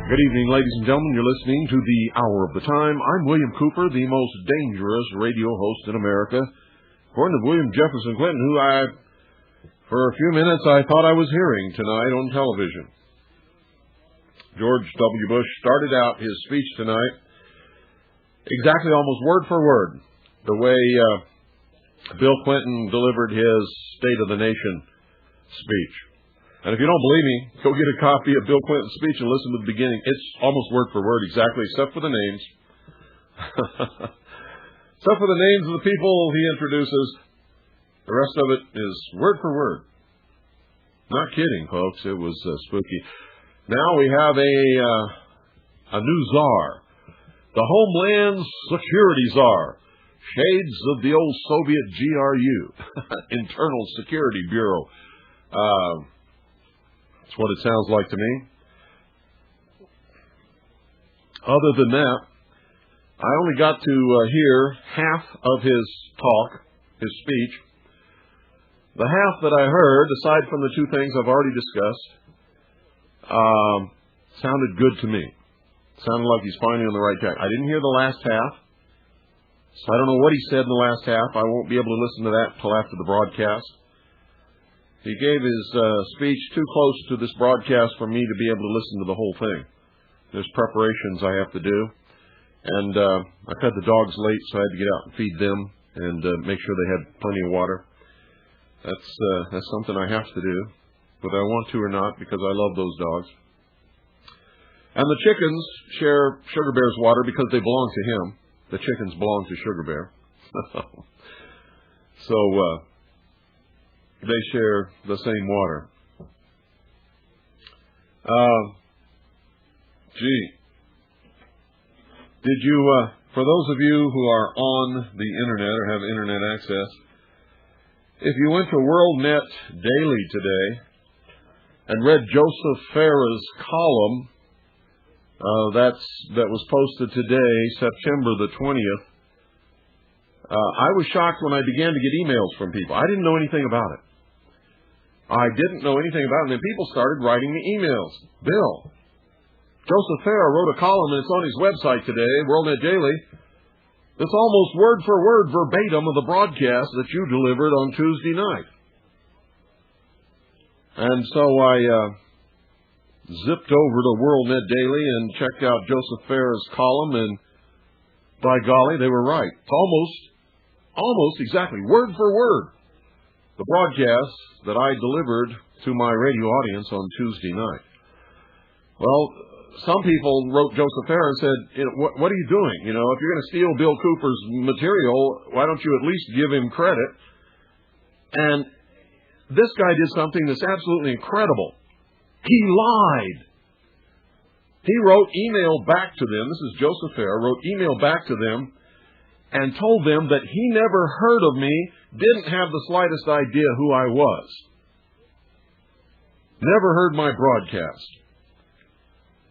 Good evening, ladies and gentlemen. You're listening to the Hour of the Time. I'm William Cooper, the most dangerous radio host in America. According to William Jefferson Clinton, who for a few minutes, I thought I was hearing tonight on television. George W. Bush started out his speech tonight exactly almost word for word the way Bill Clinton delivered his State of the Nation speech. And if you don't believe me, go get a copy of Bill Clinton's speech and listen to the beginning. It's almost word for word exactly, except for the names. Except for the names of the people he introduces. The rest of it is word for word. Not kidding, folks. It was spooky. Now we have a new czar. The Homeland Security czar. Shades of the old Soviet GRU. Internal Security Bureau. That's what it sounds like to me. Other than that, I only got to hear half of his talk, his speech. The half that I heard, aside from the two things I've already discussed, sounded good to me. Sounded like he's finally on the right track. I didn't hear the last half, so I don't know what he said in the last half. I won't be able to listen to that until after the broadcast. He gave his speech too close to this broadcast for me to be able to listen to the whole thing. There's preparations I have to do. And I fed the dogs late, so I had to get out and feed them and make sure they had plenty of water. That's something I have to do, whether I want to or not, because I love those dogs. And the chickens share Sugar Bear's water because they belong to him. The chickens belong to Sugar Bear. So they share the same water. Did you, for those of you who are on the Internet or have Internet access, if you went to WorldNet Daily today and read Joseph Farah's column that was posted today, September the 20th, I was shocked when I began to get emails from people. I didn't know anything about it. I didn't know anything about it, and then people started writing me emails. Bill, Joseph Farah wrote a column, and it's on his website today, WorldNet Daily. It's almost word for word verbatim of the broadcast that you delivered on Tuesday night. And so I zipped over to WorldNet Daily and checked out Joseph Farah's column, and by golly, they were right. It's almost exactly, word for word, the broadcast that I delivered to my radio audience on Tuesday night. Well, some people wrote Joseph Farah and said, what are you doing? If you're going to steal Bill Cooper's material, why don't you at least give him credit? And this guy did something that's absolutely incredible. He lied. He wrote email back to them. This is Joseph Farah, wrote email back to them and told them that he never heard of me, didn't have the slightest idea who I was. Never heard my broadcast.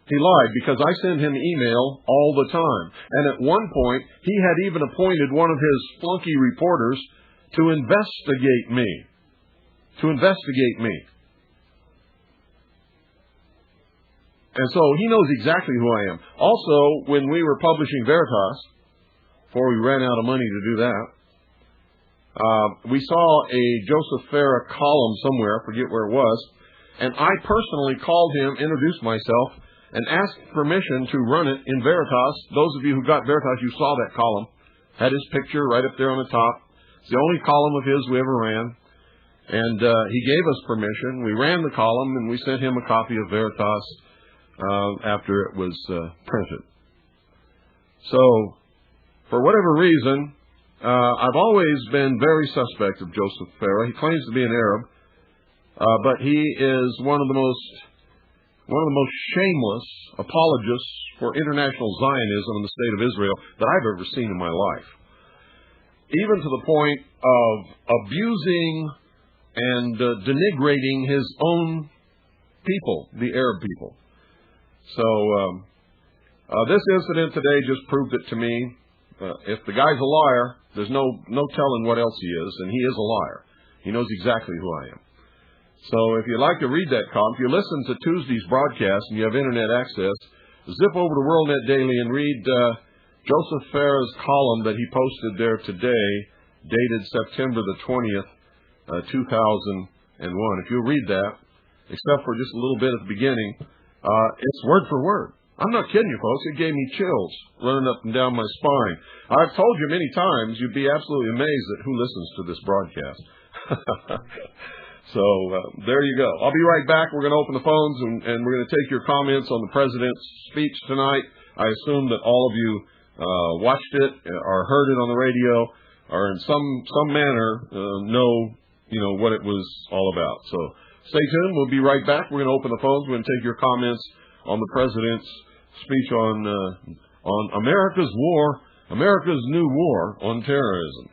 He lied because I send him email all the time. And at one point, he had even appointed one of his flunky reporters to investigate me. And so he knows exactly who I am. Also, when we were publishing Veritas, before we ran out of money to do that, we saw a Joseph Farah column somewhere, I forget where it was, and I personally called him, introduced myself, and asked permission to run it in Veritas. Those of you who got Veritas, you saw that column. Had his picture right up there on the top. It's the only column of his we ever ran. And he gave us permission. We ran the column, and we sent him a copy of Veritas after it was printed. So, for whatever reason, I've always been very suspect of Joseph Farah. He claims to be an Arab, but he is one of the most shameless apologists for international Zionism in the state of Israel that I've ever seen in my life. Even to the point of abusing and denigrating his own people, the Arab people. So this incident today just proved it to me. If the guy's a liar, there's no telling what else he is, and he is a liar. He knows exactly who I am. So if you'd like to read that column, if you listen to Tuesday's broadcast and you have Internet access, zip over to WorldNet Daily and read Joseph Farah's column that he posted there today, dated September the 20th, 2001. If you'll read that, except for just a little bit at the beginning, it's word for word. I'm not kidding you, folks. It gave me chills running up and down my spine. I've told you many times, you'd be absolutely amazed at who listens to this broadcast. So there you go. I'll be right back. We're going to open the phones, and we're going to take your comments on the president's speech tonight. I assume that all of you watched it or heard it on the radio or in some manner know what it was all about. So stay tuned. We'll be right back. We're going to open the phones. We're going to take your comments on the president's speech on America's new war on terrorism.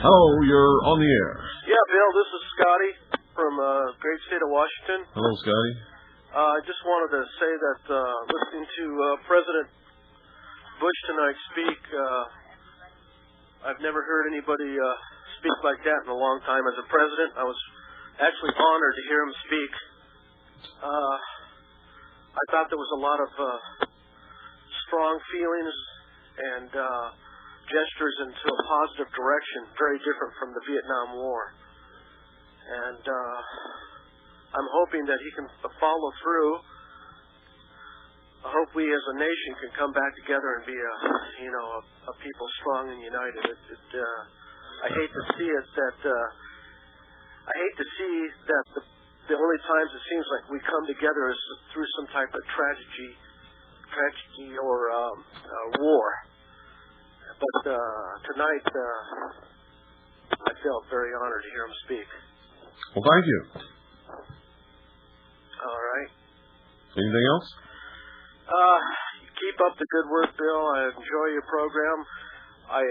Hello, you're on the air. Yeah, Bill, this is Scotty from great state of Washington. Hello, Scotty. I just wanted to say that listening to President Bush tonight speak, I've never heard anybody speak like that in a long time. As a president, I was actually honored to hear him speak. I thought there was a lot of strong feelings and gestures into a positive direction, very different from the Vietnam War. And I'm hoping that he can follow through. I hope we as a nation can come back together and be a people strong and united. I hate to see it that I hate to see that the only times it seems like we come together is through some type of tragedy or war. But tonight, I felt very honored to hear him speak. Well, thank you. All right. Anything else? Keep up the good work, Bill. I enjoy your program. I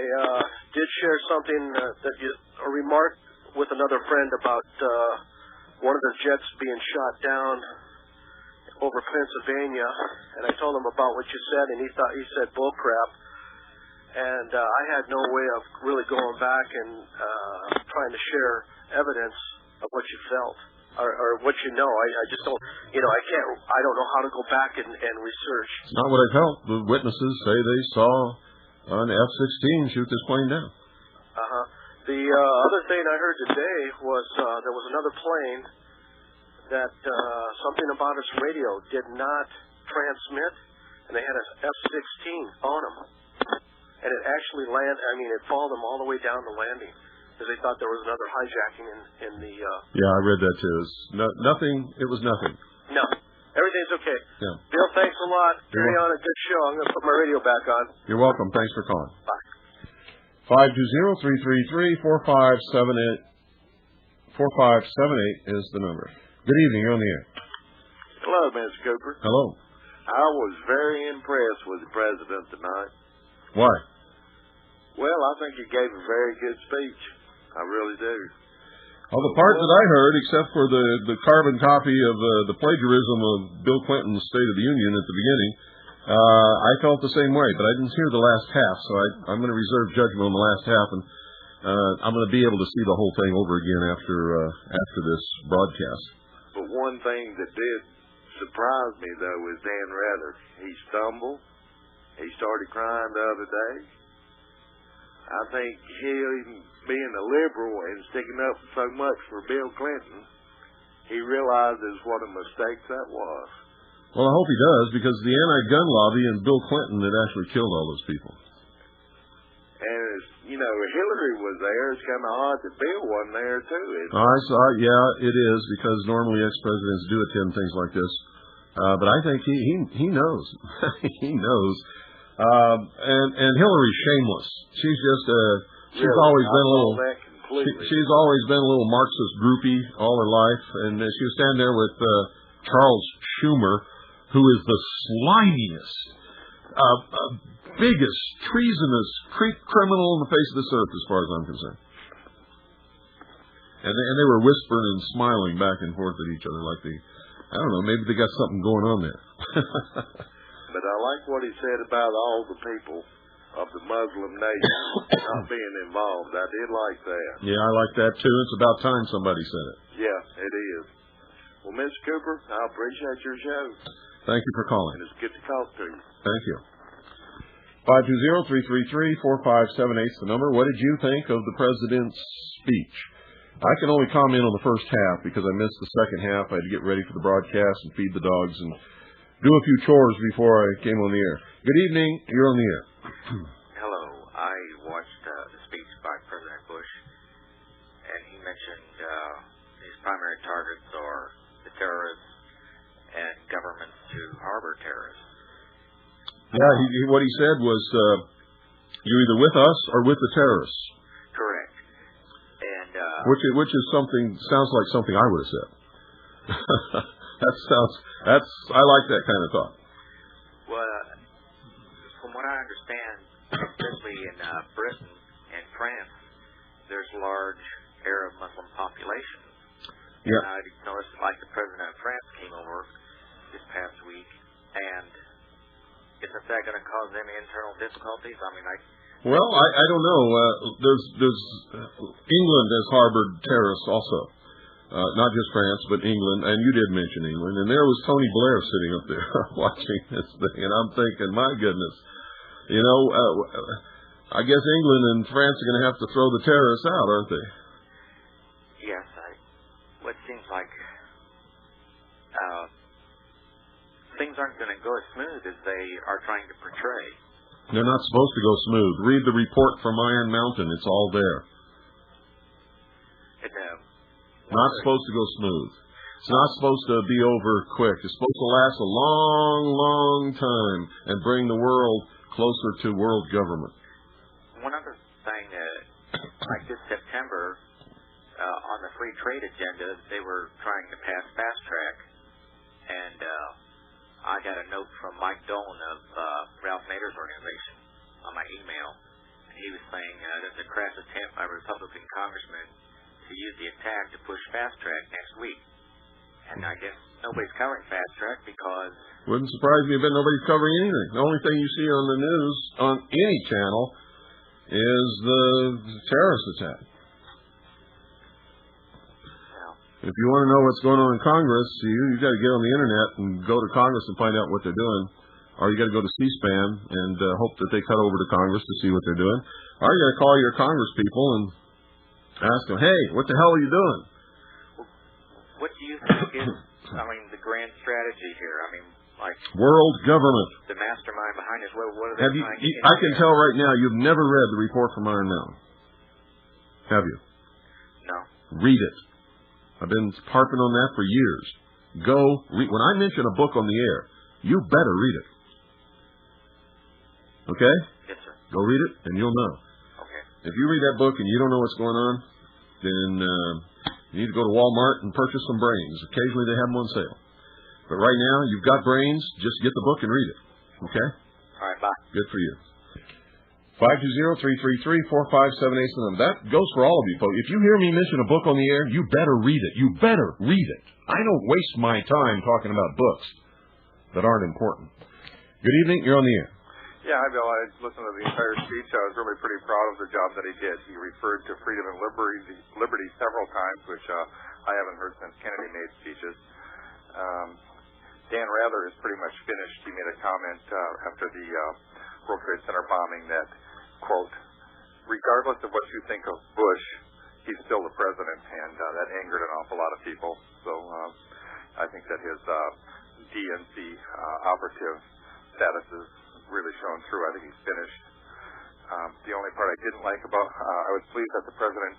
did share something a remark with another friend about one of the jets being shot down over Pennsylvania, and I told him about what you said, and he said bull crap. And I had no way of really going back and trying to share evidence of what you felt or what you know. I just don't, I don't know how to go back and research. It's not what I felt. The witnesses say they saw an F-16 shoot this plane down. The other thing I heard today was there was another plane that something about its radio did not transmit, and they had an F-16 on them. And it actually it followed them all the way down the landing because they thought there was another hijacking in the... Yeah, I read that too. Nothing. It was nothing. No. Everything's okay. Yeah. Bill, thanks a lot. Carry on a good show. I'm going to put my radio back on. You're welcome. Thanks for calling. Bye. 520-333-4578. 4578 is the number. Good evening. You're on the air. Hello, Mr. Cooper. Hello. I was very impressed with the president tonight. Why? Well, I think he gave a very good speech. I really do. Well, the part that I heard, except for the carbon copy of the plagiarism of Bill Clinton's State of the Union at the beginning, I felt the same way, but I didn't hear the last half, so I'm going to reserve judgment on the last half. And I'm going to be able to see the whole thing over again after this broadcast. But one thing that did surprise me, though, is Dan Rather. He stumbled. He started crying the other day. I think him being a liberal and sticking up so much for Bill Clinton, he realizes what a mistake that was. Well, I hope he does, because the anti-gun lobby and Bill Clinton had actually killed all those people. And, Hillary was there. It's kind of odd that Bill wasn't there, too. I saw, yeah, it is, because normally ex-presidents do attend things like this. But I think he knows. He knows. And Hillary's shameless. She's just she's always been a little she's always been a little Marxist groupie all her life, and she was standing there with Charles Schumer, who is the slimiest, biggest, treasonous criminal on the face of this earth, as far as I'm concerned. And they were whispering and smiling back and forth at each other like I don't know, maybe they got something going on there. But I like what he said about all the people of the Muslim nation not being involved. I did like that. Yeah, I like that too. It's about time somebody said it. Yeah, it is. Well, Mr. Cooper, I appreciate your show. Thank you for calling. And it's good to talk to you. Thank you. 520-333-4578 is the number. What did you think of the president's speech? I can only comment on the first half because I missed the second half. I had to get ready for the broadcast and feed the dogs and do a few chores before I came on the air. Good evening. You're on the air. Hello. I watched the speech by President Bush, and he mentioned his primary targets are the terrorists and governments to harbor terrorists. Yeah, what he said was, you're either with us or with the terrorists. Correct. And which is sounds like something I would have said. I like that kind of thought. Well, from what I understand, especially in Britain and France, there's large Arab Muslim populations. Yeah. And I noticed, like the president of France came over this past week, and isn't that going to cause any internal difficulties? I mean, Well, I don't know. There's England has harbored terrorists also. Not just France, but England, and you did mention England, and there was Tony Blair sitting up there watching this thing, and I'm thinking, my goodness, I guess England and France are going to have to throw the terrorists out, aren't they? Yes, it seems like things aren't going to go as smooth as they are trying to portray. They're not supposed to go smooth. Read the report from Iron Mountain. It's all there. Not supposed to go smooth. It's not supposed to be over quick. It's supposed to last a long, long time and bring the world closer to world government. One other thing, like this September, on the free trade agenda, they were trying to pass fast track, and I got a note from Mike Dolan of Ralph Nader's organization on my email, and he was saying there's a crass attempt by Republican congressmen to use the attack to push fast track next week. And I guess nobody's covering fast track because... Wouldn't surprise me, but nobody's covering anything. The only thing you see on the news, on any channel, is the terrorist attack. If you want to know what's going on in Congress, you got to get on the internet and go to Congress and find out what they're doing. Or you got to go to C-SPAN and hope that they cut over to Congress to see what they're doing. Or you got to call your Congress people and ask them, hey, what the hell are you doing? What do you think is, the grand strategy here? World government. The mastermind behind this, what are they trying to get? I can tell right now you've never read the report from Iron Mountain. Have you? No. Read it. I've been harping on that for years. Go read. When I mention a book on the air, you better read it. Okay? Yes, sir. Go read it, and you'll know. Okay. If you read that book and you don't know what's going on, then you need to go to Walmart and purchase some brains. Occasionally they have them on sale. But right now, you've got brains, just get the book and read it. Okay? All right, bye. Good for you. 520-333-4578. That goes for all of you folks. If you hear me mention a book on the air, you better read it. You better read it. I don't waste my time talking about books that aren't important. Good evening. You're on the air. Yeah, hi, Bill. I listened to the entire speech. I was really pretty proud of the job that he did. He referred to freedom and liberty several times, which I haven't heard since Kennedy made speeches. Dan Rather is pretty much finished. He made a comment after the World Trade Center bombing that, quote, regardless of what you think of Bush, he's still the president, and that angered an awful lot of people. So I think that his DNC operative status is really shown through. I think he's finished. The only part I didn't like about, I was pleased that the president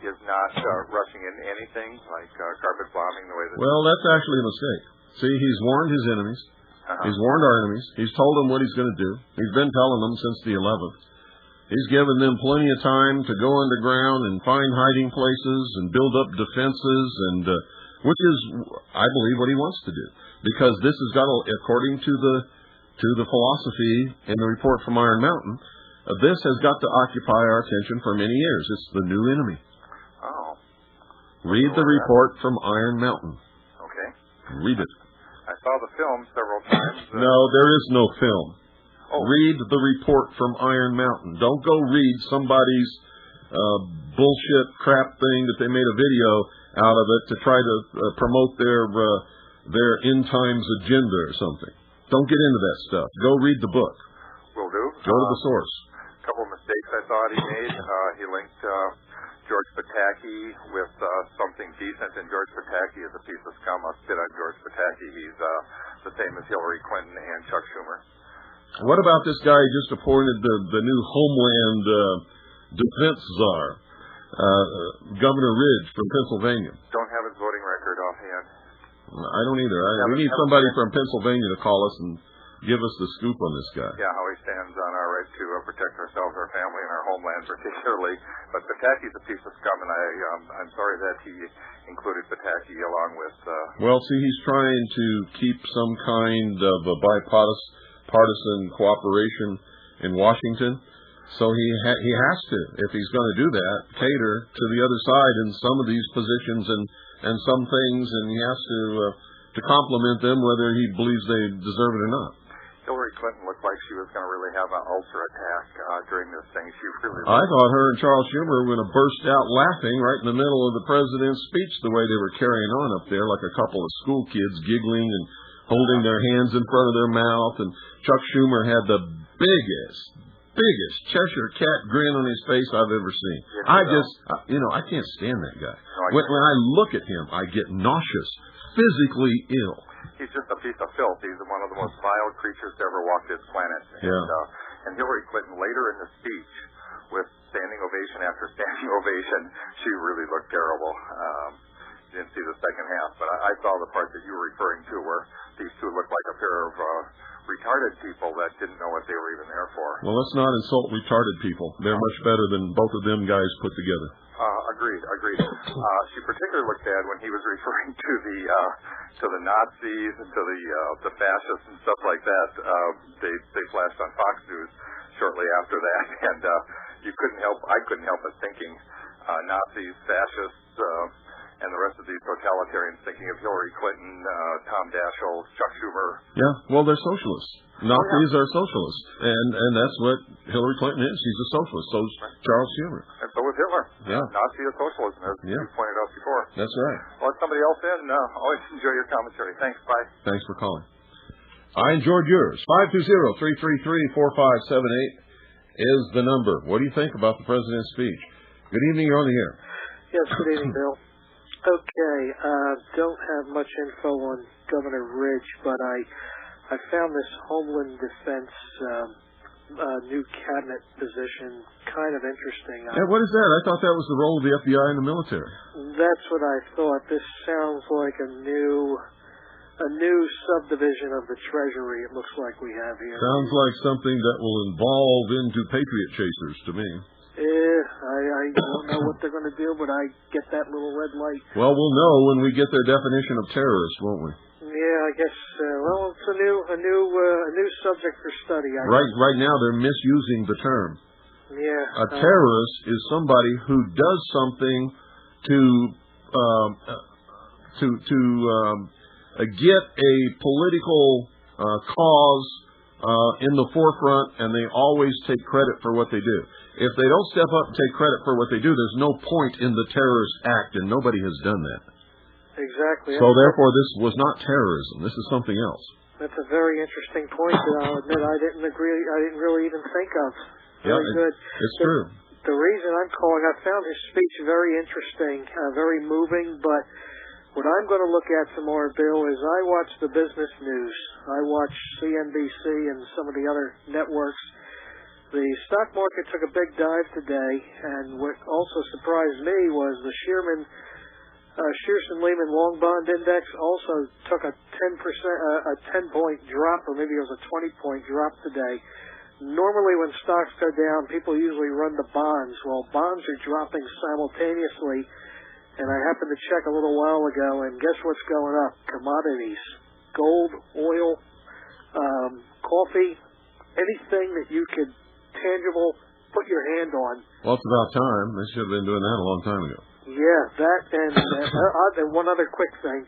is not rushing into anything like carpet bombing the way that... Well, that's actually a mistake. See, he's warned his enemies. He's warned our enemies. He's told them what he's going to do. He's been telling them since the 11th. He's given them plenty of time to go underground and find hiding places and build up defenses, and which is, I believe, what he wants to do. Because this has got, according to the philosophy in the report from Iron Mountain, this has got to occupy our attention for many years. It's the new enemy. Oh. Read the report from Iron Mountain. Okay. Read it. I saw the film several times. No, there is no film. Oh. Read the report from Iron Mountain. Don't go read somebody's bullshit crap thing that they made a video out of it to try to promote their end times agenda or something. Don't get into that stuff. Go read the book. Will do. Go to the source. A couple of mistakes I thought he made. He linked George Pataki with something decent, and George Pataki is a piece of scum. I'll spit on George Pataki. He's the same as Hillary Clinton and Chuck Schumer. What about this guy who just appointed the new Homeland Defense Czar, Governor Ridge from Pennsylvania? Don't have his voting record offhand. I don't either. We need somebody from Pennsylvania to call us and give us the scoop on this guy. Yeah, how he stands on our right to protect ourselves, our family, and our homeland particularly. But Pataki's a piece of scum, and I'm sorry that he included Pataki along with... Well, see, he's trying to keep some kind of a bipartisan cooperation in Washington. So he has to, if he's going to do that, cater to the other side in some of these positions and some things, and he has to compliment them whether he believes they deserve it or not. Hillary Clinton looked like she was going to really have an ulcer attack during this thing. I thought her and Charles Schumer were going to burst out laughing right in the middle of the president's speech, the way they were carrying on up there, like a couple of school kids giggling and holding their hands in front of their mouth. And Chuck Schumer had the biggest Cheshire cat grin on his face I've ever seen. I can't stand that guy. When I look at him, I get nauseous, physically ill. He's just a piece of filth. He's one of the most vile creatures to ever walk this planet. Yeah. And Hillary Clinton, later in the speech, with standing ovation after standing ovation, she really looked terrible. Didn't see the second half, but I saw the part that you were referring to where these two looked like a pair of retarded people that didn't know what they were even there for. Well, let's not insult retarded people. They're much better than both of them guys put together. Agreed. She particularly looked bad when he was referring to the Nazis and to the fascists and stuff like that. They flashed on Fox News shortly after that, and I couldn't help but thinking Nazis, fascists, and the rest of these totalitarians, thinking of Hillary Clinton, Tom Daschle, Chuck Schumer. Yeah, well, they're socialists. Nazis are socialists, and that's what Hillary Clinton is. She's a socialist. So is Charles Schumer. And so was Hitler. Yeah. Nazi is socialism, as you pointed out before. That's right. Well, let somebody else in. Always enjoy your commentary. Thanks. Bye. Thanks for calling. I enjoyed yours. 520-333-4578 is the number. What do you think about the president's speech? Good evening. You're on the air. Yes, good evening, Bill. Okay, don't have much info on Governor Ridge, but I found this Homeland Defense new cabinet position kind of interesting. Yeah, what is that? I thought that was the role of the FBI in the military. That's what I thought. This sounds like a new subdivision of the Treasury. It looks like we have here. Sounds like something that will evolve into Patriot chasers to me. I don't know what they're going to do, but I get that little red light. Well, we'll know when we get their definition of terrorist, won't we? Yeah, I guess. Well, it's a new subject for study. Right now, they're misusing the term. Yeah. A terrorist is somebody who does something to get a political cause in the forefront, and they always take credit for what they do. If they don't step up and take credit for what they do, there's no point in the terrorist act, and nobody has done that. Exactly. So therefore, this was not terrorism. This is something else. That's a very interesting point that I'll admit I didn't really even think of. Very good. It's true. The reason I'm calling, I found his speech very interesting, very moving, but what I'm going to look at some more, Bill, is I watch the business news. I watch CNBC and some of the other networks. The stock market took a big dive today, and what also surprised me was the Shearson-Lehman Long Bond Index also took a 10-point drop, or maybe it was a 20-point drop today. Normally when stocks go down, people usually run to bonds. Well, bonds are dropping simultaneously, and I happened to check a little while ago, and guess what's going up? Commodities. Gold, oil, coffee, anything that you could tangible put your hand on. Well, it's about time. They should have been doing that a long time ago. Yeah, that and one other quick thing.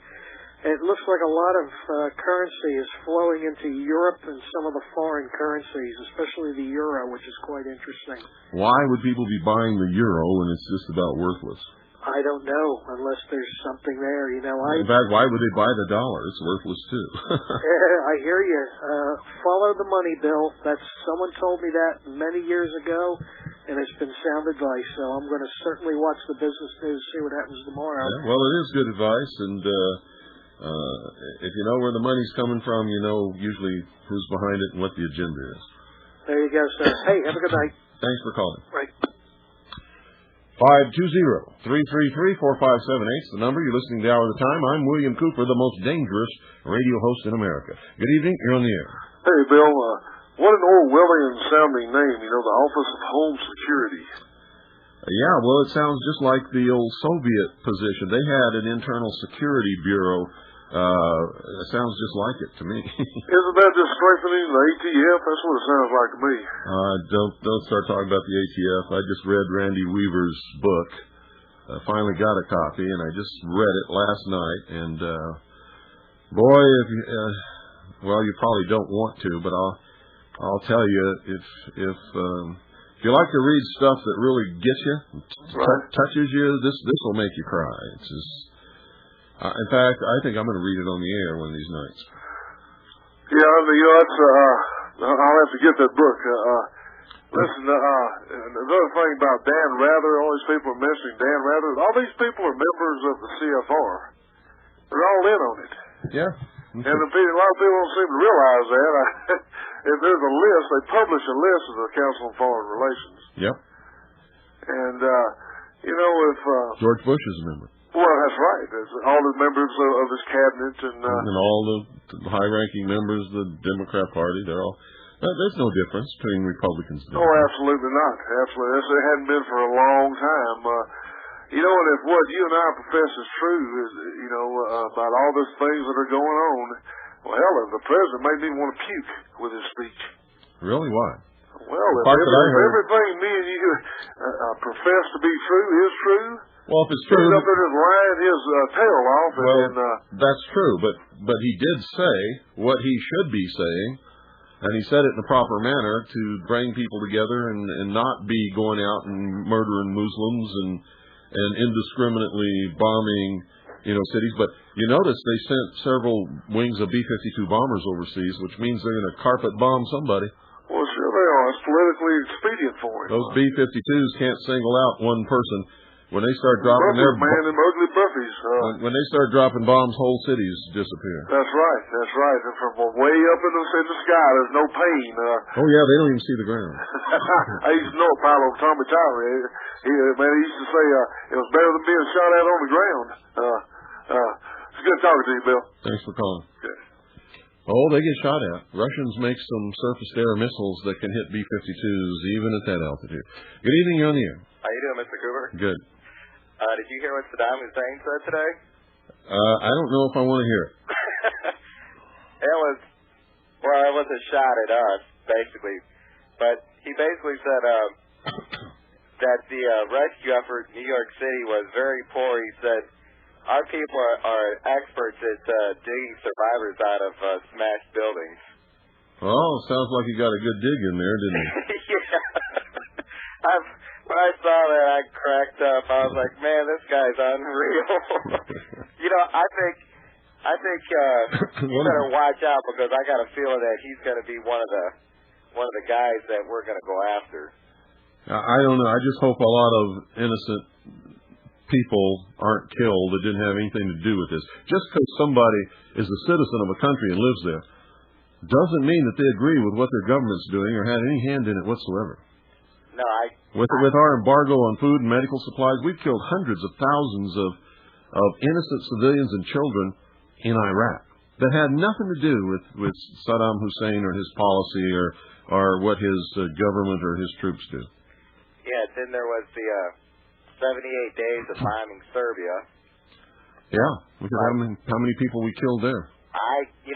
It looks like a lot of currency is flowing into Europe and some of the foreign currencies, especially the euro, which is quite interesting. Why would people be buying the euro when it's just about worthless? I don't know, unless there's something there. You know, in fact, why would they buy the dollar? It's worthless too. I hear you. Follow the money, Bill. Someone told me that many years ago, and it's been sound advice. So I'm going to certainly watch the business news, see what happens tomorrow. Yeah, well, it is good advice, and if you know where the money's coming from, you know usually who's behind it and what the agenda is. There you go, sir. Hey, have a good night. Thanks for calling. Right. 520-333-4578 is the number. You're listening to the Hour of the Time. I'm William Cooper, the most dangerous radio host in America. Good evening. You're on the air. Hey, Bill. What an Orwellian-sounding name, the Office of Home Security. Yeah, well, it sounds just like the old Soviet position. They had an internal security bureau. It sounds just like it to me. Isn't that just strengthening the ATF? That's what it sounds like to me. Don't start talking about the ATF. I just read Randy Weaver's book. Finally got a copy, and I just read it last night. And boy, well, you probably don't want to, but I'll tell you, if you like to read stuff that really gets you, touches you, this will make you cry. It's just. In fact, I think I'm going to read it on the air one of these nights. Yeah, I'll have to get that book. Listen, another thing about Dan Rather, all these people are mentioning Dan Rather. All these people are members of the CFR. They're all in on it. Yeah. And a lot of people don't seem to realize that. If there's a list, they publish a list of the Council on Foreign Relations. Yep. And, if... George Bush is a member. Well, that's right. There's all the members of his cabinet and all the high-ranking members of the Democrat Party. They're all. There's no difference between Republicans and Democrats. Oh, absolutely not. Absolutely, it hadn't been for a long time. And if what you and I profess is true, is about all these things that are going on, well, hell, the president made me want to puke with his speech. Really? Why? Well, if everything me and you profess to be true is true. Well, if it's true, he's up there just lying his tail off. That's true, but he did say what he should be saying, and he said it in the proper manner to bring people together and not be going out and murdering Muslims and indiscriminately bombing, cities. But you notice they sent several wings of B-52 bombers overseas, which means they're going to carpet bomb somebody. Well, sure they are. It's politically expedient for him. Those B-52s can't single out one person. When they start dropping them ugly Buffies. When they start dropping bombs, whole cities disappear. That's right. And from way up in the sky, there's no pain. Oh yeah, they don't even see the ground. I used to know a pilot, Tommy Tyler. He used to say it was better than being shot at on the ground. It's good talking to you, Bill. Thanks for calling. Okay. Oh, they get shot at. Russians make some surface-to-air missiles that can hit B-52s even at that altitude. Good evening, you're on the air. How you doing, Mr. Cooper? Good. Did you hear what Saddam Hussein said today? I don't know if I want to hear it. It was a shot at us, basically. But he basically said that the rescue effort in New York City was very poor. He said, our people are experts at digging survivors out of smashed buildings. Oh, sounds like he got a good dig in there, didn't he? Yeah. When I saw that, I cracked up. I was like, man, this guy's unreal. I think you better watch out, because I got a feeling that he's going to be one of the guys that we're going to go after. I don't know. I just hope a lot of innocent people aren't killed that didn't have anything to do with this. Just because somebody is a citizen of a country and lives there doesn't mean that they agree with what their government's doing or had any hand in it whatsoever. No, With our embargo on food and medical supplies, we've killed hundreds of thousands of innocent civilians and children in Iraq that had nothing to do with Saddam Hussein or his policy or what his government or his troops do. Yeah, then there was the 78 days of bombing Serbia. Yeah, look at how many people we killed there.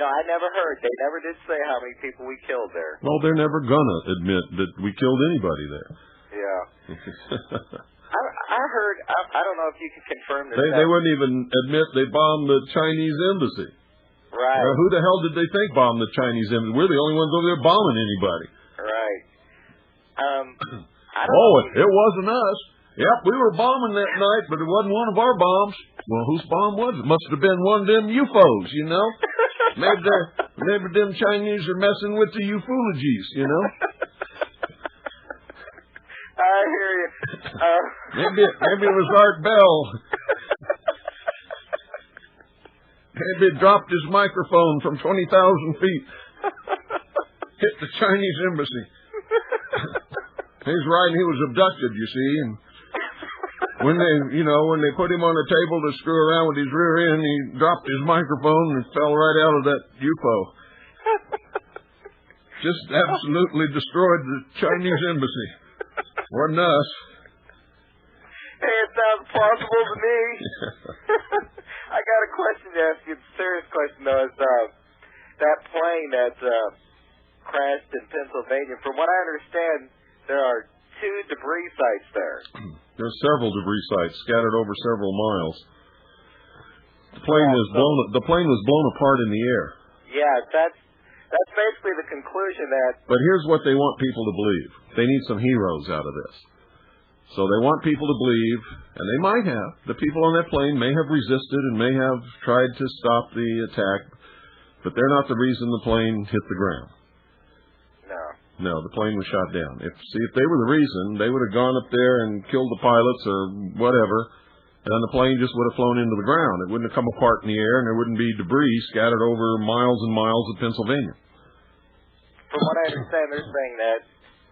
I never heard. They never did say how many people we killed there. Well, they're never gonna admit that we killed anybody there. Yeah. I heard. I don't know if you can confirm this. They wouldn't even admit they bombed the Chinese embassy. Right. Who the hell did they think bombed the Chinese embassy? We're the only ones over there bombing anybody. Right. It wasn't us. Yep, we were bombing that night, but it wasn't one of our bombs. Well, whose bomb was it? Must have been one of them UFOs, Maybe them Chinese are messing with the ufologies, I hear you. Maybe it was Art Bell. Maybe it dropped his microphone from 20,000 feet. Hit the Chinese embassy. He's right, he was abducted, you see, and when they put him on the table to screw around with his rear end, he dropped his microphone and fell right out of that UFO. Just absolutely destroyed the Chinese embassy. Wasn't us. Hey, it sounds plausible to me. I got a question to ask you. A serious question, though, is that plane that crashed in Pennsylvania. From what I understand, there are 2 debris sites there. There's several debris sites scattered over several miles. The plane was blown apart in the air. Yeah, that's basically the conclusion that. But here's what they want people to believe. They need some heroes out of this. So they want people to believe, and they might have. The people on that plane may have resisted and may have tried to stop the attack, but they're not the reason the plane hit the ground. No, the plane was shot down. If they were the reason, they would have gone up there and killed the pilots or whatever, and the plane just would have flown into the ground. It wouldn't have come apart in the air, and there wouldn't be debris scattered over miles and miles of Pennsylvania. From what I understand, they're saying that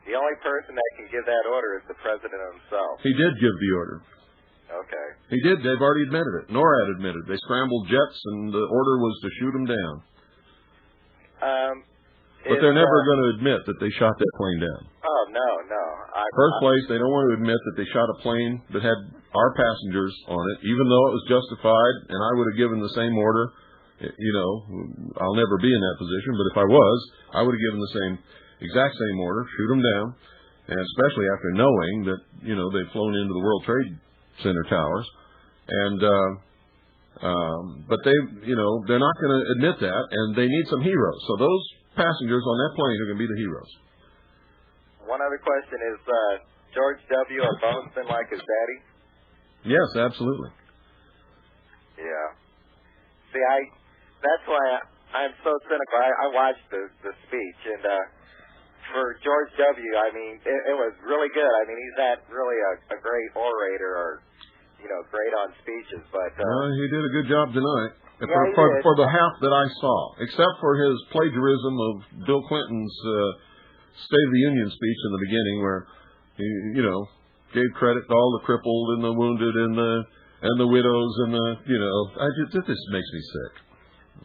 the only person that can give that order is the president himself. He did give the order. Okay. He did. They've already admitted it. NORAD admitted. They scrambled jets, and the order was to shoot them down. But they're never going to admit that they shot that plane down. Oh, no. First place, they don't want to admit that they shot a plane that had our passengers on it, even though it was justified, and I would have given the same order. I'll never be in that position, but if I was, I would have given the exact same order, shoot them down, and especially after knowing that, they'd flown into the World Trade Center towers. And but they're not going to admit that, and they need some heroes. So those passengers on that plane are going to be the heroes. One other question is George W. a bonesman like his daddy? Yes, absolutely. Yeah. See, that's why I'm so cynical. I watched the speech, and for George W., I mean, it was really good. I mean, he's not really a great orator or, great on speeches, but he did a good job tonight. Yeah, for the half that I saw, except for his plagiarism of Bill Clinton's State of the Union speech in the beginning, where he, gave credit to all the crippled and the wounded and the widows and this makes me sick.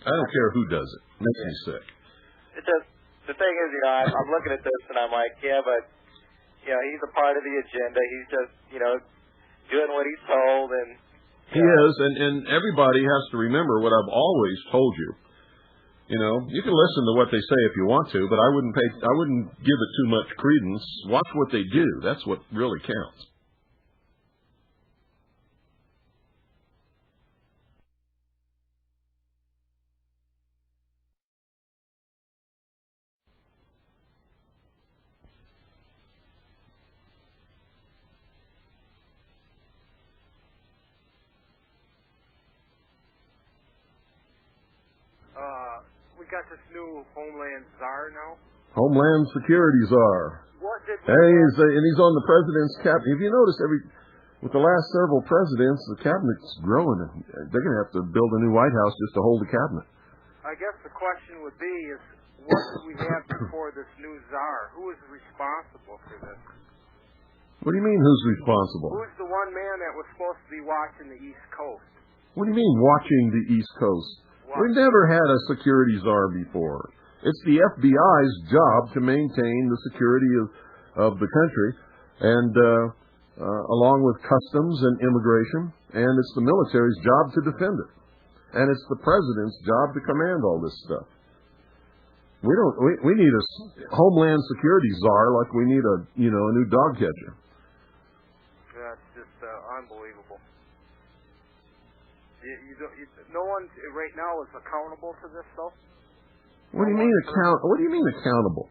I don't care who does it. It makes me sick. It just, the thing is, I'm looking at this and I'm like, yeah, but he's a part of the agenda. He's just doing what he's told, and he is, and everybody has to remember what I've always told you. You can listen to what they say if you want to, but I wouldn't give it too much credence. Watch what they do. That's what really counts. got this new Homeland Czar now. Homeland Security Czar. What did we and he's on the president's cabinet. If you notice, with the last several presidents, the cabinet's growing. They're going to have to build a new White House just to hold the cabinet. I guess the question would be is, what did we have before this new czar? Who is responsible for this? What do you mean, who's responsible? Who's the one man that was supposed to be watching the East Coast? What do you mean, watching the East Coast? We've never had a security czar before. It's the FBI's job to maintain the security of the country, and along with customs and immigration, and it's the military's job to defend it. And it's the president's job to command all this stuff. We need a Homeland Security czar like we need a new dog catcher. That's just unbelievable. No one right now is accountable for this, though. What do you mean accountable?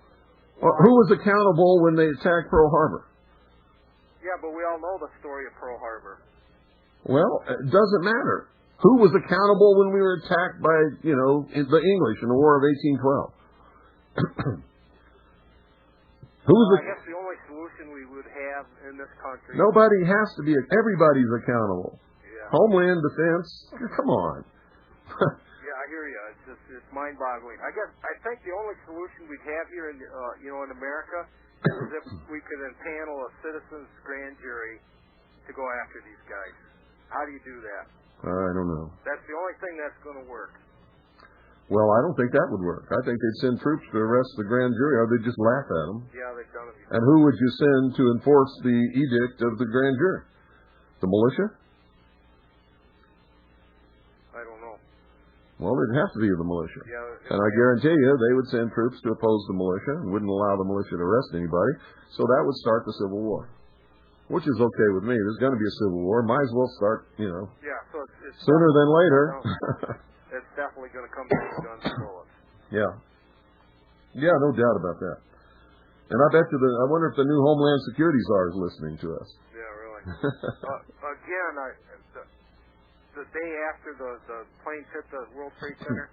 Who was accountable when they attacked Pearl Harbor? Yeah, but we all know the story of Pearl Harbor. Well, it doesn't matter. Who was accountable when we were attacked by, the English in the War of 1812? I guess the only solution we would have in this country... Nobody has to be... Everybody's accountable. Yeah. Homeland Defense, come on. Yeah, I hear you. It's mind-boggling. I think the only solution we'd have here in in America is if we could impanel a citizens' grand jury to go after these guys. How do you do that? I don't know. That's the only thing that's going to work. Well, I don't think that would work. I think they'd send troops to arrest the grand jury, or they'd just laugh at them. Yeah, they've done it before. And who would you send to enforce the edict of the grand jury? The militia? I don't know. Well, it'd have to be the militia. Yeah, and I guarantee you they would send troops to oppose the militia and wouldn't allow the militia to arrest anybody. So that would start the Civil War, which is okay with me. There's going to be a Civil War. Might as well start, Yeah, so it's sooner than later. It's definitely going to come down to guns and bullets. Yeah. Yeah, no doubt about that. And I bet you I wonder if the new Homeland Security czar is listening to us. Yeah, really. Again, the day after the plane hit the World Trade Center,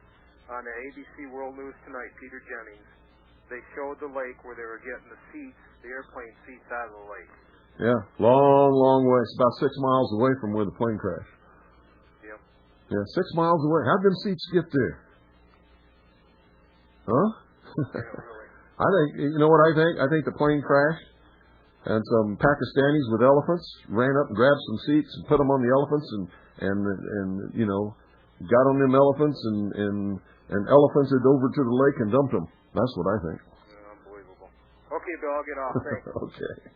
on the ABC World News Tonight, Peter Jennings, they showed the lake where they were getting the airplane seats out of the lake. Yeah, long way. It's about 6 miles away from where the plane crashed. Yep. Yeah, 6 miles away. How'd them seats get there? Huh? Yeah, really. I think, you know what I think? I think the plane crashed, and some Pakistanis with elephants ran up and grabbed some seats and put them on the elephants and got on them elephants and elephants it over to the lake and dumped them. That's what I think. Yeah, unbelievable. Okay, Bill, I'll get off. Thanks. Okay.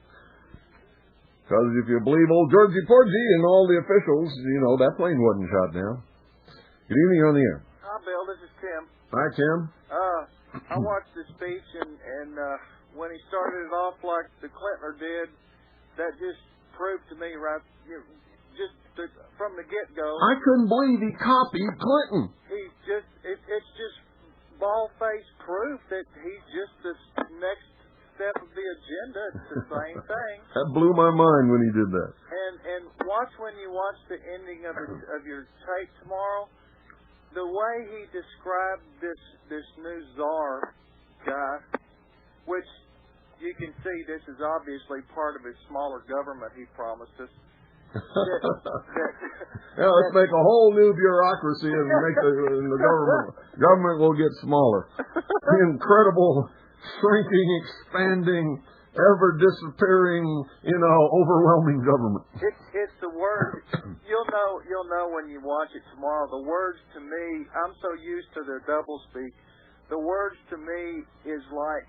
Because if you believe old Georgie Porgy and all the officials, that plane wasn't shot down. Good evening, you're on the air. Hi, Bill. This is Tim. Hi, Tim. I watched the speech, and when he started it off like the Clinton did, that just proved to me from the get-go. I couldn't believe he copied Clinton. It's just bald-faced proof that he's just the next step of the agenda. It's the same thing. That blew my mind when he did that. And when you watch the ending of your tape tomorrow, the way he described this new czar guy, which you can see this is obviously part of his smaller government he promised us. Let's make a whole new bureaucracy and make the government will get smaller. Incredible, shrinking, expanding, ever disappearing, overwhelming government. It's the word. You'll know when you watch it tomorrow. The words to me, I'm so used to their doublespeak. The words to me is like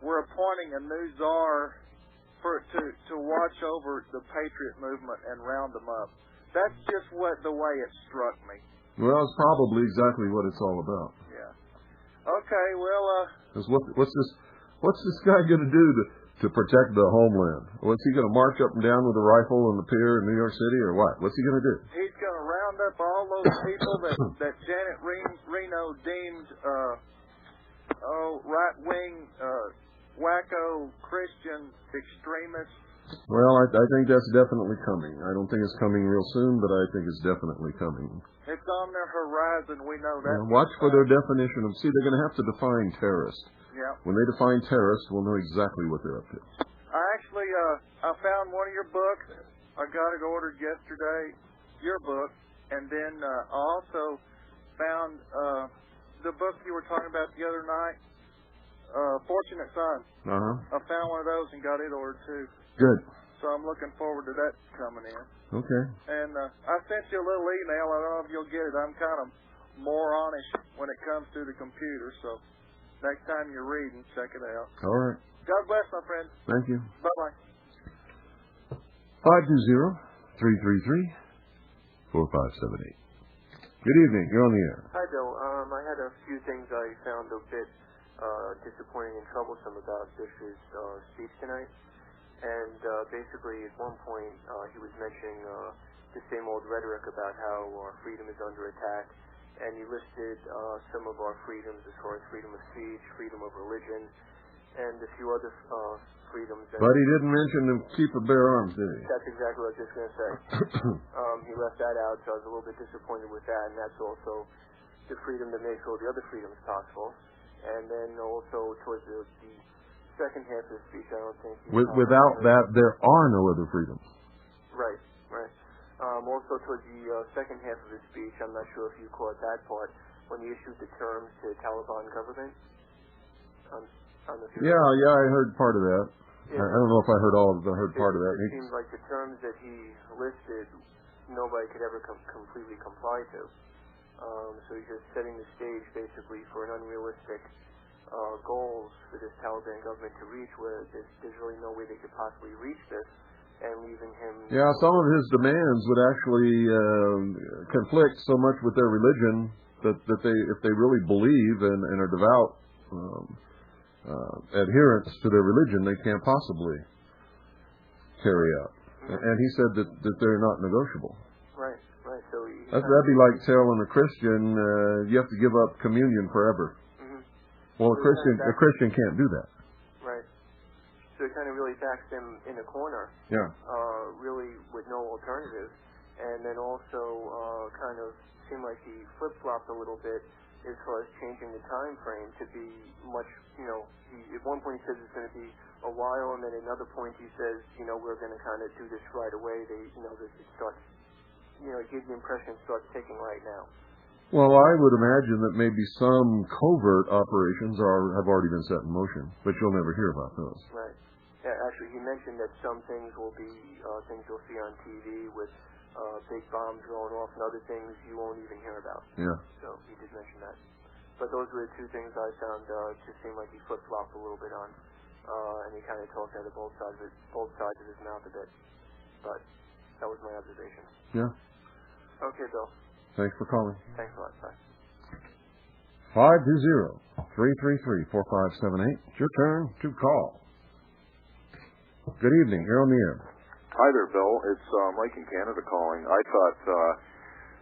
we're appointing a new czar to watch over the Patriot movement and round them up. That's just the way it struck me. Well, it's probably exactly what it's all about. Yeah. Okay. Well. What's this guy going to do to protect the homeland? What's he going to march up and down with a rifle in the pier in New York City, or what? What's he going to do? He's going to round up all those people that Janet Reno deemed right-wing, wacko Christian extremists Well, I think that's definitely coming. I don't think it's coming real soon, but I think it's definitely coming. It's on their horizon. We know that. Watch for their definition of. See, they're going to have to define terrorist. Yeah. When they define terrorist, we'll know exactly what they're up to. I actually, I found one of your books. I got it ordered yesterday. Your book, and then I also found the book you were talking about the other night. Fortunate Son. I found one of those and got it ordered too. Good. So I'm looking forward to that coming in. Okay. And I sent you a little email. I don't know if you'll get it. I'm kind of moronish when it comes to the computer. So next time you're reading, check it out. All right. God bless, my friend. Thank you. Bye-bye. 520-333-4578. Good evening. You're on the air. Hi, Bill. I had a few things I found a bit disappointing and troublesome about Bush's speech tonight. And basically, at one point, he was mentioning the same old rhetoric about how our freedom is under attack. And he listed some of our freedoms as far as freedom of speech, freedom of religion, and a few other freedoms. But he didn't mention to keep a bear arms, did he? That's exactly what I was just going to say. He left that out, so I was a little bit disappointed with that. And that's also the freedom that makes all the other freedoms possible. And then also towards the second half of the speech, I don't think... Without that, there are no other freedoms. Right, right. Also towards the second half of his speech, I'm not sure if you caught that part, when he issued the terms to the Taliban government. Yeah, I heard part of that. Yeah. I don't know if I heard all of it, but I heard part of that. It seems like the terms that he listed, nobody could ever completely comply to. So he's just setting the stage, basically, for an unrealistic goals for this Taliban government to reach, where there's really no way they could possibly reach this, and leaving him... Yeah, some of his demands would actually conflict so much with their religion that they, if they really believe and are devout adherents to their religion, they can't possibly carry out. And he said that they're not negotiable. Right. So that'd be like telling a Christian you have to give up communion forever. Well, a Christian can't do that. Right. So it kind of really backs them in a corner. Yeah. Really with no alternative. And then also kind of seemed like he flip-flopped a little bit as far as changing the time frame to be much, at one point he says it's going to be a while, and then at another point he says, we're going to kind of do this right away. It starts, it gives the impression it starts taking right now. Well, I would imagine that maybe some covert operations have already been set in motion, but you'll never hear about those. Right. Yeah, actually, he mentioned that some things will be things you'll see on TV with big bombs going off, and other things you won't even hear about. Yeah. So he did mention that. But those were the two things I found just seemed like he flip-flopped a little bit on, and he kind of talked out of both sides of his mouth a bit. But that was my observation. Yeah. Okay, Bill. Thanks for calling. Thanks a lot. Bye. 520-333-4578. It's your turn to call. Good evening. You're on the air. Hi there, Bill. It's Mike in Canada calling. I thought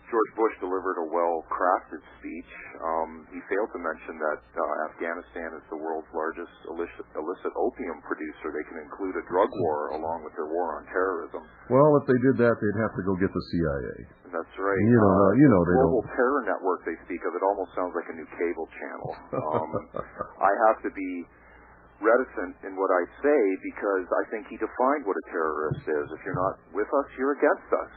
George Bush delivered a well-crafted speech. He failed to mention that Afghanistan is the world's largest illicit opium producer. They can include a drug war along with their war on terrorism. Well, if they did that, they'd have to go get the CIA. That's right. They global don't. terror network they speak of, it almost sounds like a new cable channel. I have to be reticent in what I say because I think he defined what a terrorist is. If you're not with us, you're against us.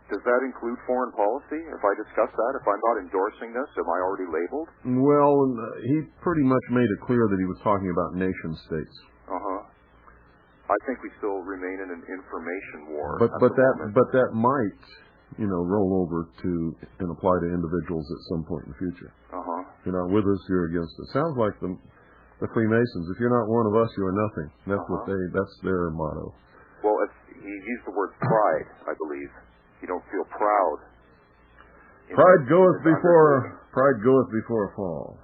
Does that include foreign policy? If I discuss that, if I'm not endorsing this, am I already labeled? Well, he pretty much made it clear that he was talking about nation states. I think we still remain in an information war. But that might, roll over to and apply to individuals at some point in the future. If you're not with us, you're against us. Sounds like the Freemasons. If you're not one of us, you are nothing. That's their motto. Well, he used the word pride, I believe. You don't feel proud. Pride goeth before a fall.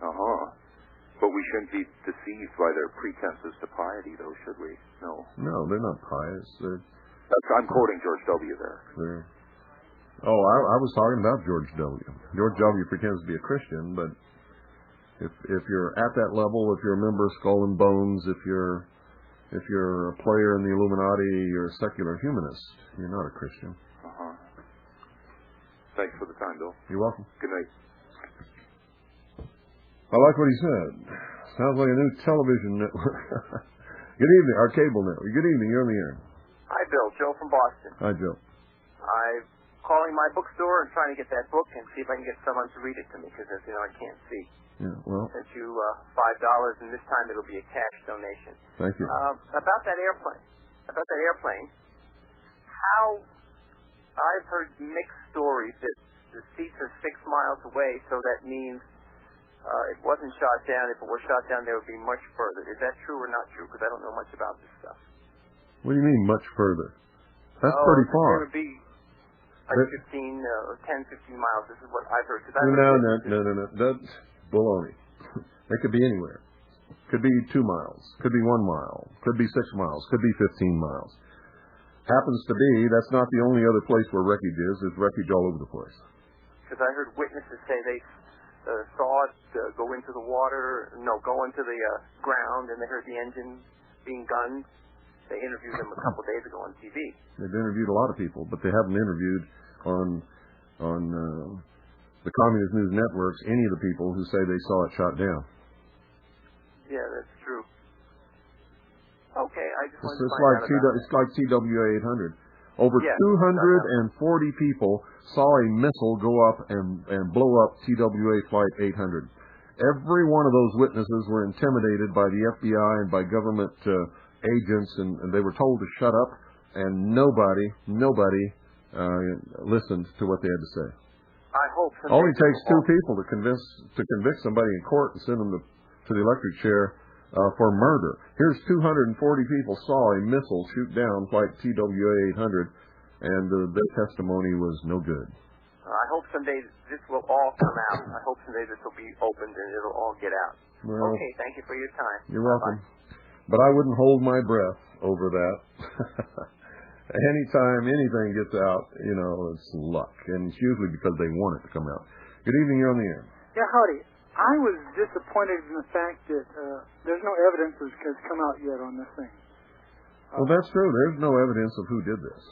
But we shouldn't be deceived by their pretenses to piety, though, should we? No. No, they're not pious. I'm quoting George W. there. I was talking about George W. George W. pretends to be a Christian, but if you're at that level, if you're a member of Skull and Bones, if you're If you're a player in the Illuminati, you're a secular humanist. You're not a Christian. Thanks for the time, Bill. You're welcome. Good night. I like what he said. Sounds like a new television network. Good evening, our cable network. Good evening, you're on the air. Hi, Bill. Joe from Boston. Hi, Joe. I'm calling my bookstore and trying to get that book and see if I can get someone to read it to me because, as you know, I can't see. Yeah, well. I sent you $5, and this time it'll be a cash donation. Thank you. About that airplane, how I've heard mixed stories that the seats are 6 miles away, so that means it wasn't shot down. If it were shot down, they would be much further. Is that true or not true? Because I don't know much about this stuff. What do you mean much further? That's pretty far. It would be like 15 or 10, 15 miles. This is what I've heard. No. That's baloney. They could be anywhere. Could be 2 miles. Could be 1 mile. Could be 6 miles. Could be 15 miles. Happens to be, that's not the only other place where wreckage is. There's wreckage all over the place. Because I heard witnesses say they saw it go into the ground, and they heard the engine being gunned. They interviewed them a couple days ago on TV. They've interviewed a lot of people, but they haven't interviewed on the Communist News Networks any of the people who say they saw it shot down. Yeah, that's true. Okay, I just wanted to It's like TWA 800. Over 240 people saw a missile go up and blow up TWA Flight 800. Every one of those witnesses were intimidated by the FBI and by government agents, and they were told to shut up, and nobody listened to what they had to say. I hope. Only takes 2 people to convict somebody in court and send them to the electric chair for murder. Here's 240 people saw a missile shoot down Flight TWA 800, and their testimony was no good. I hope someday this will all come out. I hope someday this will be opened and it'll all get out. Well, okay, thank you for your time. You're welcome. But I wouldn't hold my breath over that. Anytime anything gets out, it's luck. And it's usually because they want it to come out. Good evening, you're on the air. Yeah, howdy. I was disappointed in the fact that there's no evidence has come out yet on this thing. Well, that's true. There's no evidence of who did this.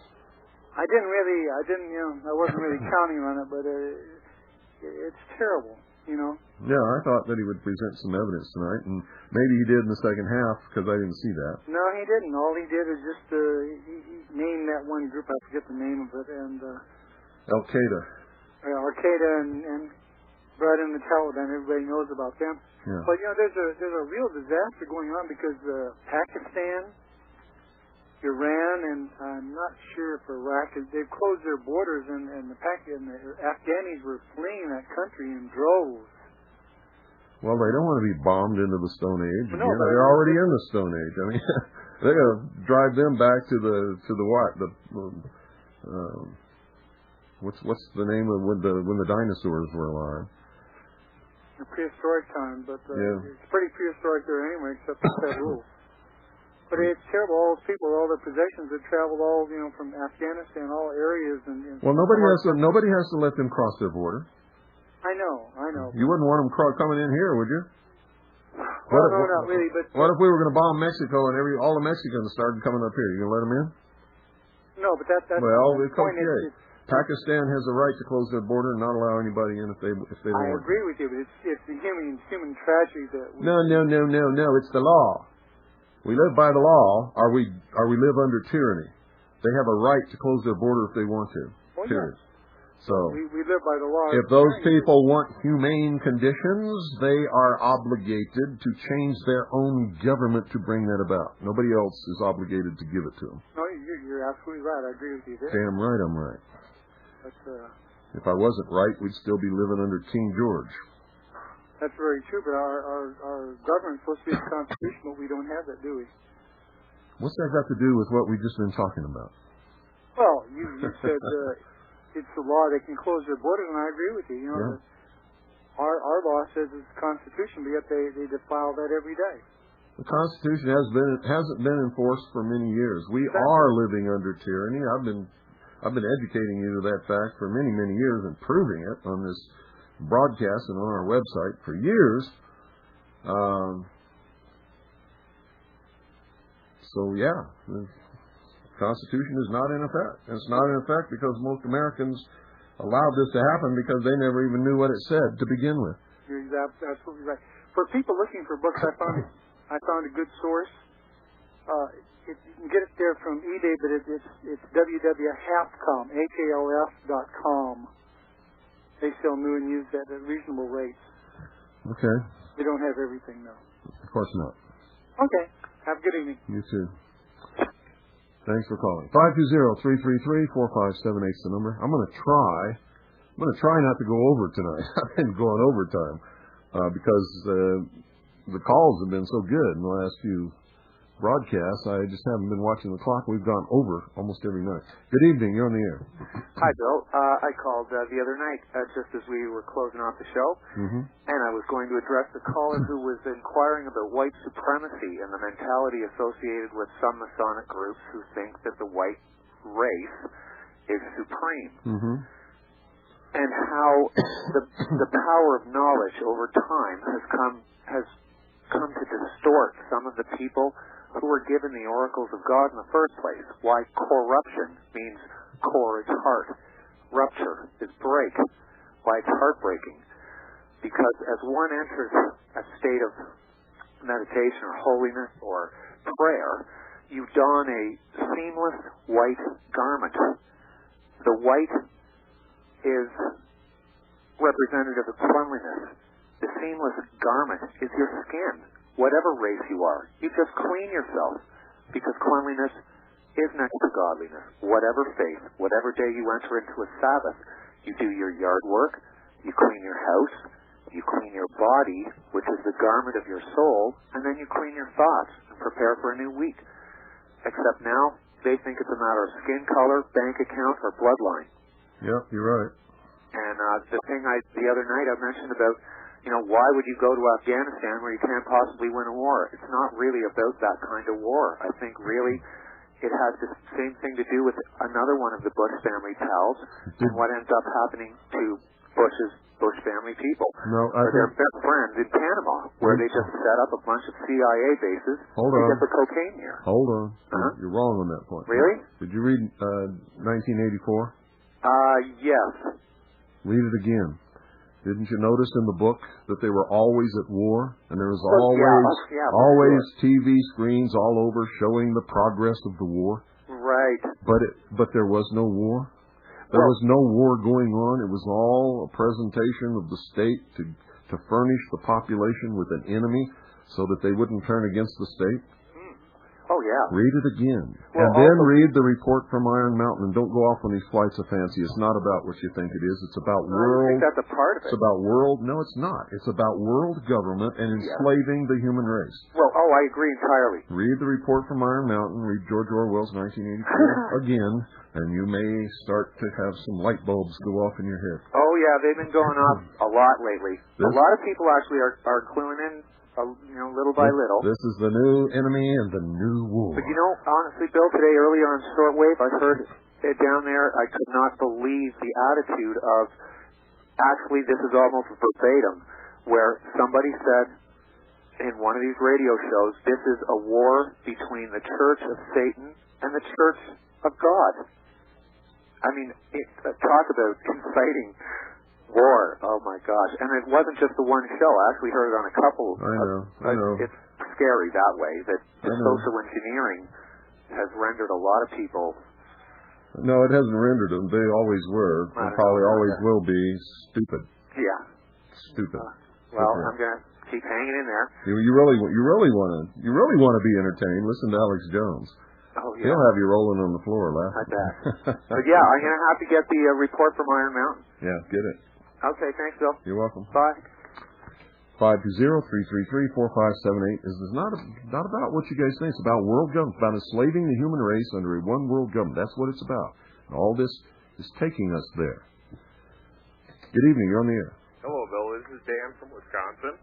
I wasn't really counting on it, but it's terrible, Yeah, I thought that he would present some evidence tonight, and maybe he did in the second half, because I didn't see that. No, he didn't. All he did is just he named that one group. I forget the name of it, and Al-Qaeda. Al-Qaeda and Brad and the Taliban. Everybody knows about them. Yeah. But there's a real disaster going on because Pakistan, Iran, and I'm not sure if Iraq, they've closed their borders, and the Afghanis were fleeing that country in droves. Well, they don't want to be bombed into the Stone Age. No, they're already in the Stone Age. I mean, they're going to drive them back to the what? What's the name of when the dinosaurs were alive? The prehistoric time, but it's pretty prehistoric there anyway, except for that rule. But it's terrible. All those people, all their possessions, have traveled all from Afghanistan, all areas, and well, nobody has to let them cross their border. I know. You wouldn't want them coming in here, would you? Well, no, not really. But what if we were going to bomb Mexico and all the Mexicans started coming up here? You going to let them in? No, but that's well, the it's point. Okay. Pakistan has a right to close their border and not allow anybody in if they don't want to. I agree with you, but it's the human tragedy that. No. It's the law. We live by the law, or we live under tyranny. They have a right to close their border if they want to. Well, period. Yeah. So we live by the law. If those people want humane conditions, they are obligated to change their own government to bring that about. Nobody else is obligated to give it to them. No, you're absolutely right. I agree with you there. Damn right I'm right. But, if I wasn't right, we'd still be living under King George. That's very true, but our government's supposed to be the Constitution, but we don't have that, do we? What's that got to do with what we've just been talking about? Well, you said it's the law. They can close their borders, and I agree with you. Our law says it's the Constitution, but yet they defile that every day. The Constitution hasn't been enforced for many years. We are living under tyranny. I've been educating you to that fact for many, many years and proving it on this broadcast and on our website for years. So, yeah, the Constitution is not in effect. And it's not in effect because most Americans allowed this to happen because they never even knew what it said to begin with. You're absolutely right. For people looking for books, I found a good source. You can get it there from eBay, but it's www.halfcom, HALF.com. They sell new and used at reasonable rates. Okay. They don't have everything, though. Of course not. Okay. Have a good evening. You too. Thanks for calling. 520-333-4578 is the number. I'm going to try not to go over tonight. I've been going overtime because the calls have been so good in the last few broadcasts. I just haven't been watching the clock. We've gone over almost every night. Good evening. You're on the air. Hi, Bill. I called the other night just as we were closing off the show, and I was going to address the caller who was inquiring about white supremacy and the mentality associated with some Masonic groups who think that the white race is supreme, and how the power of knowledge over time has come to distort some of the people who were given the oracles of God in the first place. Why corruption means core is heart. Rupture is break. Why it's heartbreaking. Because as one enters a state of meditation or holiness or prayer, you don a seamless white garment. The white is representative of cleanliness. The seamless garment is your skin. Whatever race you are, you just clean yourself, because cleanliness is next to godliness. Whatever faith, whatever day you enter into a Sabbath, you do your yard work, you clean your house, you clean your body, which is the garment of your soul, and then you clean your thoughts and prepare for a new week. Except now, they think it's a matter of skin color, bank account, or bloodline. Yep, you're right. And the thing the other night I mentioned about, why would you go to Afghanistan where you can't possibly win a war? It's not really about that kind of war. I think really it has the same thing to do with another one of the Bush family pals and what ends up happening to Bush family people. No, they're best friends in Panama, where they just set up a bunch of CIA bases to get the cocaine here. Hold on. You're wrong on that point. Really? Did you read 1984? Yes. Read it again. Didn't you notice in the book that they were always at war? And there was always TV screens all over showing the progress of the war? Right. But there was no war? There was no war going on. It was all a presentation of the state to furnish the population with an enemy so that they wouldn't turn against the state? Oh, yeah. Read it again. And then read the report from Iron Mountain. And don't go off on these flights of fancy. It's not about what you think it is. It's about world. I think that's a part of it. It's about world. No, it's not. It's about world government and enslaving the human race. Well, I agree entirely. Read the report from Iron Mountain. Read George Orwell's 1984 again, and you may start to have some light bulbs go off in your head. Oh, yeah. They've been going off a lot lately. A lot of people actually are cluing in. Little by little. This is the new enemy and the new war. But honestly, Bill, today earlier on Shortwave, I heard it down there. I could not believe the attitude of, actually, this is almost verbatim, where somebody said in one of these radio shows, this is a war between the Church of Satan and the Church of God. I mean, talk about inciting war. Oh my gosh. And it wasn't just the one show. I actually heard it on a couple. I know. It's scary that way, that the social engineering has rendered a lot of people. No, it hasn't rendered them. They always were, and probably always will be, stupid. Yeah. Stupid. I'm going to keep hanging in there. You really want to be entertained. Listen to Alex Jones. Oh, yeah. He'll have you rolling on the floor laughing. I bet. But yeah, I'm going to have to get the report from Iron Mountain. Yeah, get it. Okay, thanks, Bill. You're welcome. Bye. 520-333-4578. This is not about what you guys think. It's about world government. It's about enslaving the human race under a one world government. That's what it's about. And all this is taking us there. Good evening. You're on the air. Hello, Bill. This is Dan from Wisconsin.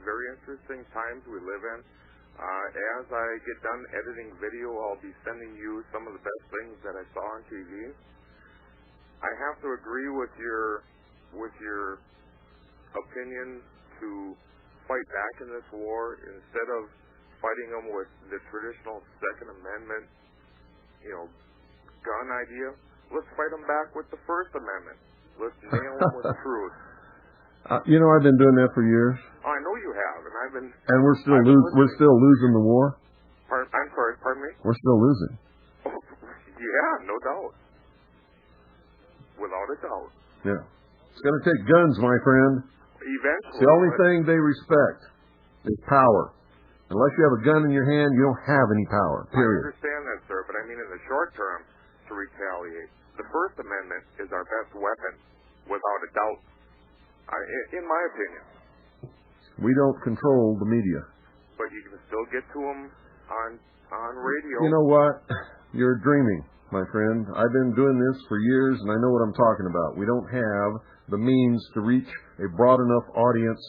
Very interesting times we live in. As I get done editing video, I'll be sending you some of the best things that I saw on TV. I have to agree with your opinion to fight back in this war instead of fighting them with the traditional Second Amendment, gun idea. Let's fight them back with the First Amendment. Let's nail them with truth. I've been doing that for years. Oh, I know you have, and I've been. And we're still losing the war. I'm sorry, pardon me. We're still losing. Oh, yeah, no doubt. Without a doubt. Yeah, it's going to take guns, my friend. Eventually. It's the only thing they respect is power. Unless you have a gun in your hand, you don't have any power. Period. I understand that, sir, but I mean in the short term, to retaliate. The First Amendment is our best weapon, without a doubt. In my opinion. We don't control the media. But you can still get to them on radio. You know what? You're dreaming, my friend. I've been doing this for years, and I know what I'm talking about. We don't have the means to reach a broad enough audience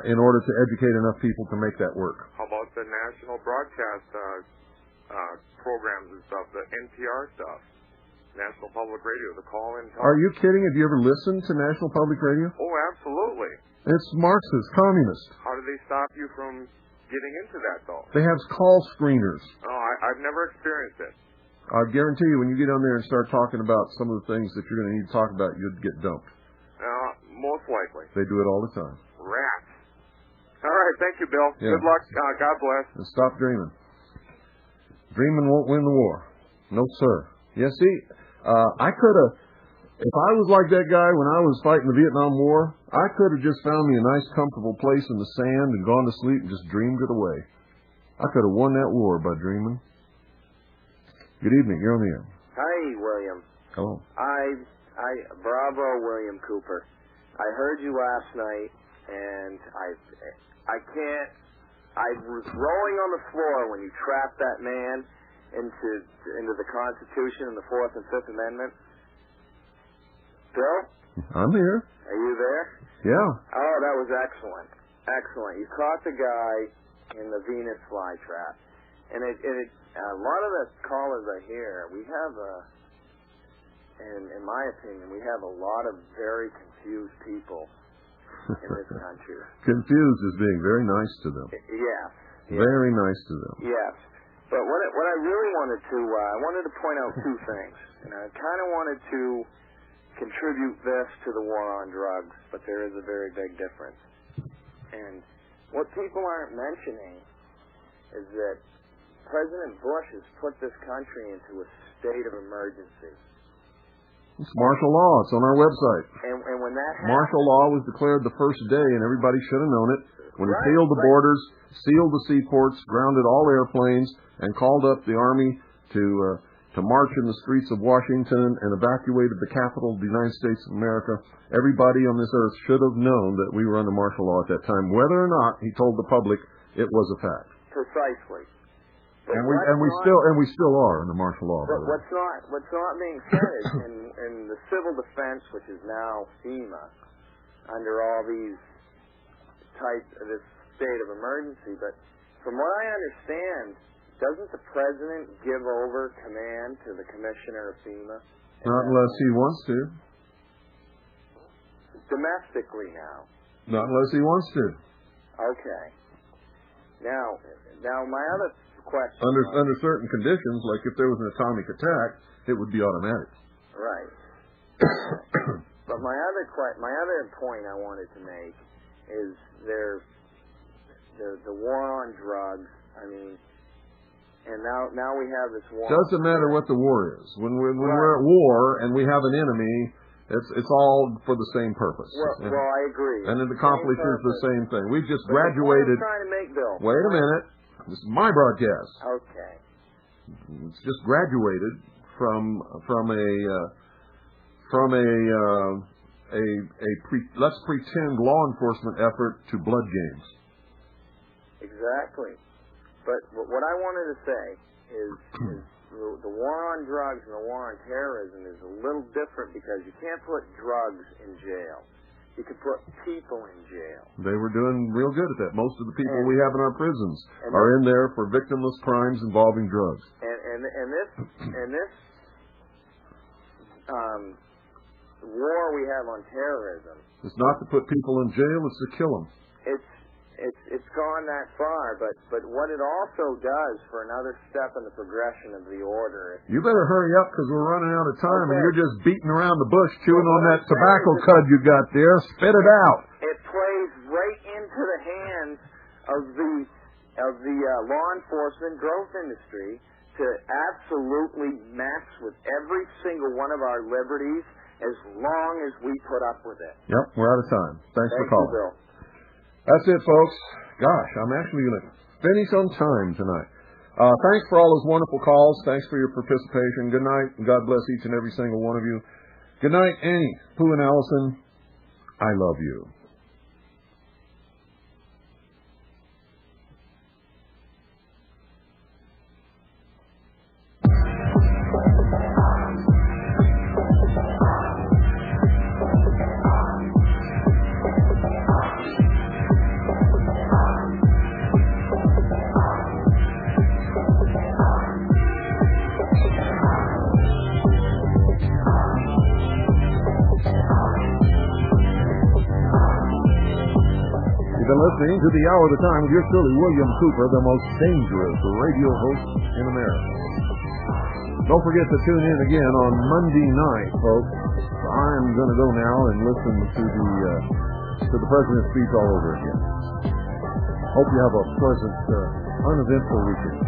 in order to educate enough people to make that work. How about the national broadcast programs and stuff, the NPR stuff? National Public Radio, the call-in talk. Are you kidding? Have you ever listened to National Public Radio? Oh, absolutely. It's Marxist, communist. How do they stop you from getting into that, though? They have call screeners. Oh, I've never experienced it. I guarantee you, when you get on there and start talking about some of the things that you're going to need to talk about, you'd get dumped. Most likely. They do it all the time. Rats. All right, thank you, Bill. Yeah. Good luck. God bless. And stop dreaming. Dreaming won't win the war. No, sir. Yeah, see, I could have, if I was like that guy when I was fighting the Vietnam War, I could have just found me a nice, comfortable place in the sand and gone to sleep and just dreamed it away. I could have won that war by dreaming. Good evening. You're on the air. Hi, William. Hello. Bravo, William Cooper. I heard you last night, and I can't. I was rolling on the floor when you trapped that man into the Constitution and the Fourth and Fifth Amendment. Bill? I'm here. Are you there? Yeah. Oh, that was excellent. Excellent. You caught the guy in the Venus flytrap. And a lot of the callers I hear, we have in my opinion, we have a lot of very confused people in this country. Confused is being very nice to them. Yes. Very nice to them. Yes. But what I really wanted to, I wanted to point out two things. And I kind of wanted to contribute this to the war on drugs, but there is a very big difference. And what people aren't mentioning is that President Bush has put this country into a state of emergency. It's martial law. It's on our website. And when that happened, martial law was declared the first day, and everybody should have known it. When he sealed the borders, sealed the seaports, grounded all airplanes, and called up the Army to march in the streets of Washington and evacuated the capital of the United States of America, everybody on this earth should have known that we were under martial law at that time. Whether or not he told the public, it was a fact. Precisely. And we still are under martial law. But what's not being said is in the civil defense, which is now FEMA, under all these this state of emergency. But from what I understand, doesn't the president give over command to the commissioner of FEMA? Not unless he wants to. Domestically now. Not unless he wants to. Okay. Now my other question. Under certain conditions, like if there was an atomic attack, it would be automatic. Right. But my other point I wanted to make is the war on drugs. I mean, and now we have this war. Doesn't matter what the war is. When we're at war and we have an enemy, it's all for the same purpose. Well, I agree. And it accomplishes the same thing. We just graduated. The point I'm trying to make, Bill. Wait a minute. This is my broadcast. Okay. It's just graduated from let's pretend law enforcement effort to blood games. Exactly. But what I wanted to say is the war on drugs and the war on terrorism is a little different because you can't put drugs in jail. You can put people in jail. They were doing real good at that. Most of the people we have in our prisons are in there for victimless crimes involving drugs. And this war we have on terrorism. It's not to put people in jail; it's to kill them. it's gone that far, but what it also does for another step in the progression of the order. You better hurry up because we're running out of time, and you're just beating around the bush, chewing on that tobacco cud you got there. Spit it out. It plays right into the hands of the law enforcement growth industry to absolutely mess with every single one of our liberties as long as we put up with it. Yep, we're out of time. Thanks for calling. You, Bill. That's it, folks. Gosh, I'm actually going to finish on time tonight. Thanks for all those wonderful calls. Thanks for your participation. Good night, and God bless each and every single one of you. Good night, Annie, Pooh, and Allison. I love you. Listening to the Hour of the Time with yours truly, William Cooper, the most dangerous radio host in America. Don't forget to tune in again on Monday night, folks. I'm going to go now and listen to the President's speech all over again. Hope you have a pleasant, uneventful weekend.